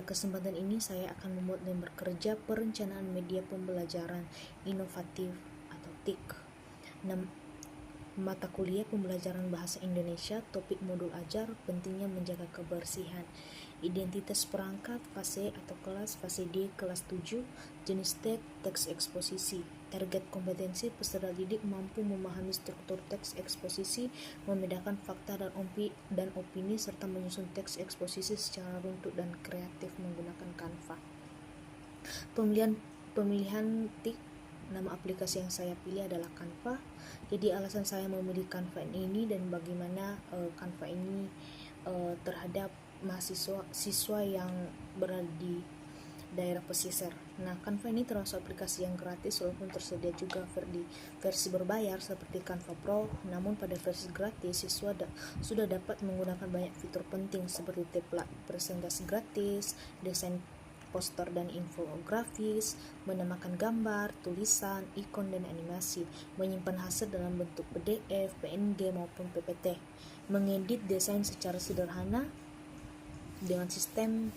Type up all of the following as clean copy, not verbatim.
kesempatan ini saya akan membuat dan bekerja perencanaan media pembelajaran inovatif atau TIK. Mata kuliah pembelajaran bahasa Indonesia, topik modul ajar, pentingnya menjaga kebersihan. Identitas perangkat, fase atau kelas, fase D, kelas 7, jenis teks eksposisi. Target kompetensi, peserta didik mampu memahami struktur teks eksposisi, membedakan fakta dan opini, serta menyusun teks eksposisi secara runtut dan kreatif menggunakan Canva. Pemilihan TIK, nama aplikasi yang saya pilih adalah Canva. Jadi alasan saya memilih Canva ini dan bagaimana Canva ini terhadap siswa yang berada di daerah pesisir. Nah, Canva ini termasuk aplikasi yang gratis walaupun tersedia juga versi berbayar seperti Canva Pro. Namun pada versi gratis siswa sudah dapat menggunakan banyak fitur penting seperti template presentasi gratis, desain poster dan infografis, menambahkan gambar, tulisan, ikon dan animasi, menyimpan hasil dalam bentuk PDF, PNG maupun PPT, mengedit desain secara sederhana dengan sistem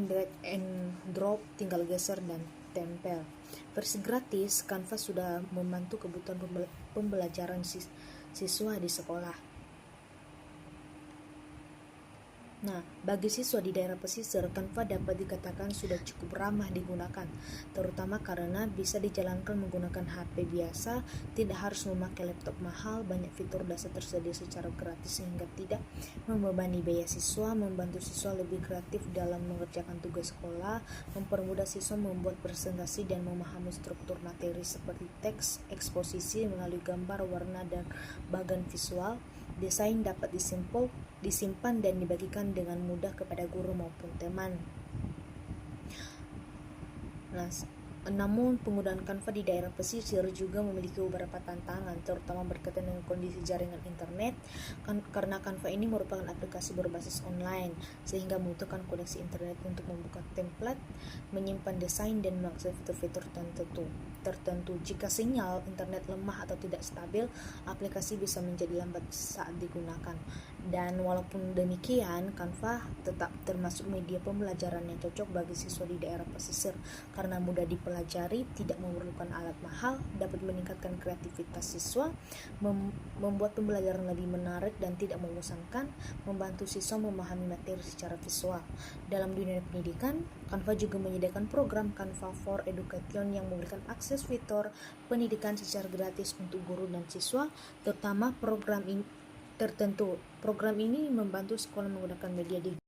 drag and drop, tinggal geser dan tempel. Versi gratis, Canva sudah membantu kebutuhan pembelajaran siswa di sekolah. Nah, bagi siswa di daerah pesisir, Canva dapat dikatakan sudah cukup ramah digunakan, terutama karena bisa dijalankan menggunakan HP biasa, tidak harus memakai laptop mahal, banyak fitur dasar tersedia secara gratis sehingga tidak membebani biaya siswa, membantu siswa lebih kreatif dalam mengerjakan tugas sekolah, mempermudah siswa membuat presentasi dan memahami struktur materi seperti teks, eksposisi melalui gambar, warna, dan bagan visual. Desain dapat disimpan dan dibagikan dengan mudah kepada guru maupun teman. Nah, namun penggunaan Canva di daerah pesisir juga memiliki beberapa tantangan, terutama berkaitan dengan kondisi jaringan internet, karena Canva ini merupakan aplikasi berbasis online, sehingga membutuhkan koneksi internet untuk membuka template, menyimpan desain, dan mengakses fitur-fitur tertentu. Jika sinyal internet lemah atau tidak stabil, aplikasi bisa menjadi lambat saat digunakan. Dan walaupun demikian, Canva tetap termasuk media pembelajaran yang cocok bagi siswa di daerah pesisir karena mudah dipelajari, tidak memerlukan alat mahal, dapat meningkatkan kreativitas siswa, membuat pembelajaran lebih menarik dan tidak membosankan, membantu siswa memahami materi secara visual. Dalam dunia pendidikan, Canva juga menyediakan program Canva for Education yang memberikan akses fitur pendidikan secara gratis untuk guru dan siswa, terutama program tertentu. Program ini membantu sekolah menggunakan media digital.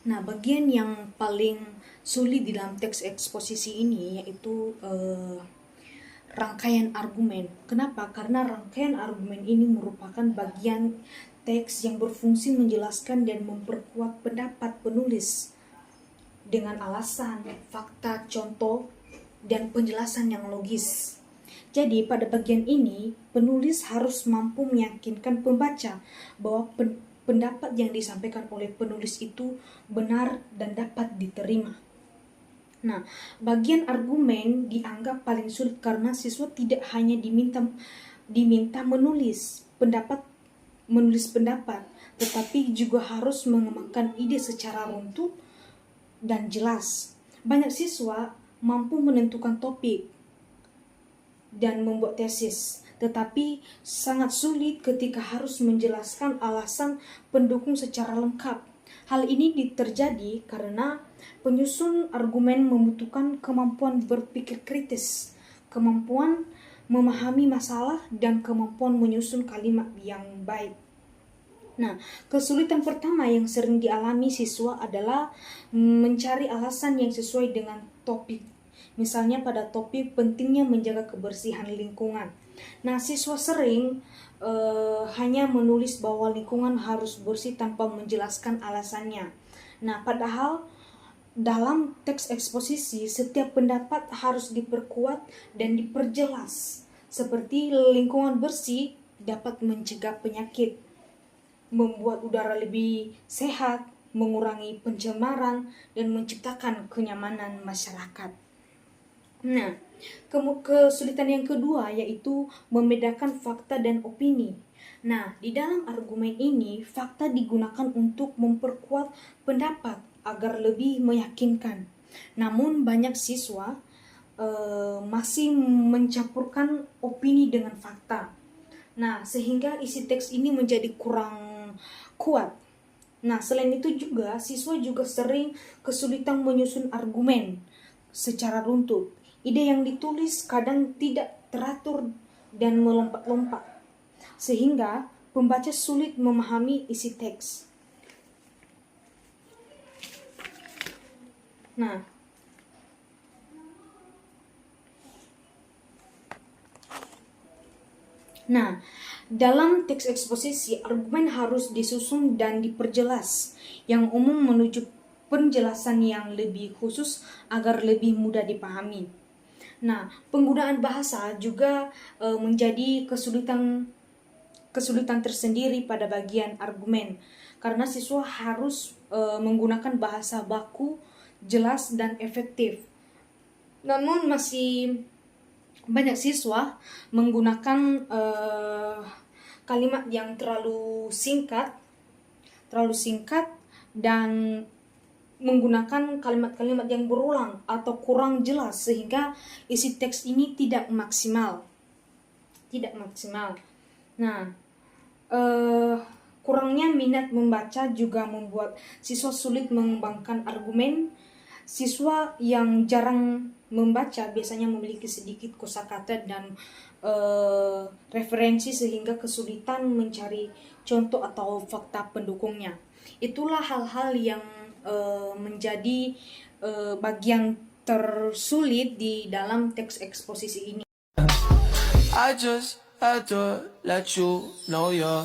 Nah, bagian yang paling sulit di dalam teks eksposisi ini yaitu rangkaian argumen. Kenapa? Karena rangkaian argumen ini merupakan bagian teks yang berfungsi menjelaskan dan memperkuat pendapat penulis dengan alasan, fakta, contoh, dan penjelasan yang logis. Jadi pada bagian ini, penulis harus mampu meyakinkan pembaca bahwa pendapat yang disampaikan oleh penulis itu benar dan dapat diterima. Nah, bagian argumen dianggap paling sulit karena siswa tidak hanya diminta menulis pendapat, tetapi juga harus mengembangkan ide secara runtut dan jelas. Banyak siswa mampu menentukan topik dan membuat tesis, tetapi sangat sulit ketika harus menjelaskan alasan pendukung secara lengkap. Hal ini terjadi karena penyusun argumen membutuhkan kemampuan berpikir kritis, kemampuan memahami masalah, dan kemampuan menyusun kalimat yang baik. Nah, kesulitan pertama yang sering dialami siswa adalah mencari alasan yang sesuai dengan topik. Misalnya pada topik pentingnya menjaga kebersihan lingkungan. Nah, siswa sering hanya menulis bahwa lingkungan harus bersih tanpa menjelaskan alasannya. Nah, padahal dalam teks eksposisi setiap pendapat harus diperkuat dan diperjelas. Seperti lingkungan bersih dapat mencegah penyakit, membuat udara lebih sehat, mengurangi pencemaran, dan menciptakan kenyamanan masyarakat. Nah, Kesulitan yang kedua yaitu membedakan fakta dan opini. Nah, di dalam argumen ini, fakta digunakan untuk memperkuat pendapat agar lebih meyakinkan. Namun, banyak siswa masih mencampurkan opini dengan fakta. Nah, sehingga isi teks ini menjadi kurang kuat. Nah, selain itu juga, siswa juga sering kesulitan menyusun argumen secara runtut. Ide yang ditulis kadang tidak teratur dan melompat-lompat, sehingga pembaca sulit memahami isi teks. Nah, dalam teks eksposisi, argumen harus disusun dan diperjelas, yang umum menuju penjelasan yang lebih khusus agar lebih mudah dipahami. Nah, penggunaan bahasa juga menjadi kesulitan tersendiri pada bagian argumen, karena siswa harus menggunakan bahasa baku, jelas, dan efektif. Namun masih banyak siswa menggunakan kalimat yang terlalu singkat dan menggunakan kalimat-kalimat yang berulang atau kurang jelas, sehingga isi teks ini tidak maksimal. Nah, kurangnya minat membaca juga membuat siswa sulit mengembangkan argumen. Siswa yang jarang membaca biasanya memiliki sedikit kosakata dan referensi, sehingga kesulitan mencari contoh atau fakta pendukungnya. Itulah hal-hal yang menjadi bagian tersulit di dalam teks eksposisi ini. I just had to let you know you're